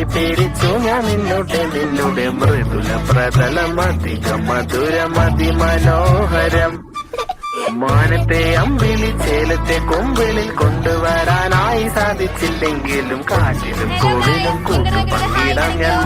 പറ്റിപ്പിടിച്ചു ഞാൻ നിന്നുടെ മൃദുല പ്രതലമധികം മധുരമതി മനോഹരം. മാനത്തെ അമ്പിളി ചേലത്തെ കൊമ്പിളിൽ കൊണ്ടുവരാനായി സാധിച്ചില്ലെങ്കിലും കാറ്റിലും കോളിലും കൂട്ടു പങ്കിടാൻ ഞാൻ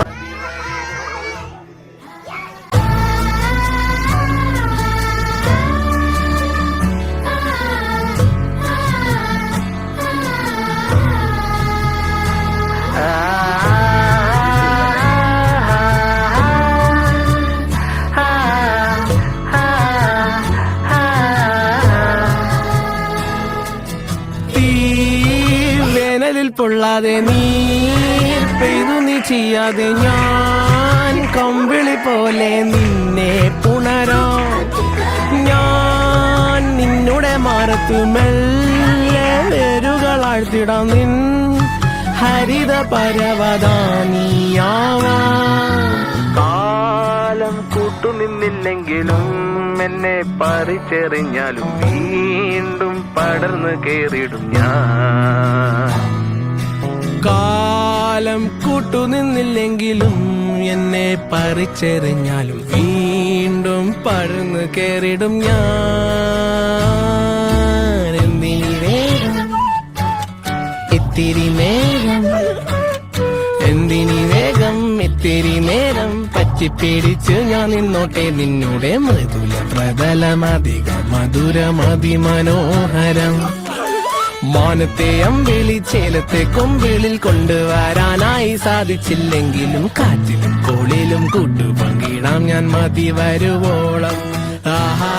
പൊള്ളാതെ നീ പെയ്തു നീ ചെയ്യാതെ ഞാൻ കമ്പിളി പോലെ നിന്നെ പുണരോ. ഞാൻ നിന്നുടെ മാറത്തു മെല്ലെ വേരുകളാഴ്ത്തിടാം നിൻ ഹരിത പരവതാനിയാവാ. കാലം കൂട്ടുനിന്നില്ലെങ്കിലും എന്നെ പറിച്ചെറിഞ്ഞാലും വീണ്ടും പടർന്നു കേറിടും ഞാൻ. കാലം കൂട്ടുനിന്നില്ലെങ്കിലും എന്നെ പറിച്ചെറിഞ്ഞാലും വീണ്ടും പടർന്നു കേറിടും ഞാൻ. എന്തിനി വേഗം ഇത്തിരി നേരം, എന്തിനി വേഗം ഇത്തിരി നേരം പറ്റിപ്പിടിച്ച് ഞാൻ നിന്നോട്ടെ നിന്നുടെ മൃദുല പ്രതലമധികം മധുരമതി മനോഹരം. മാനത്തെ അമ്പിളി ചേലത്തെ കൊമ്പിളിൽ കൊണ്ടുവരാനായി സാധിച്ചില്ലെങ്കിലും കാറ്റിലും കോളിലും കൂട്ടു പങ്കിടാം ഞാൻ മതി വരുവോളം. ആഹാ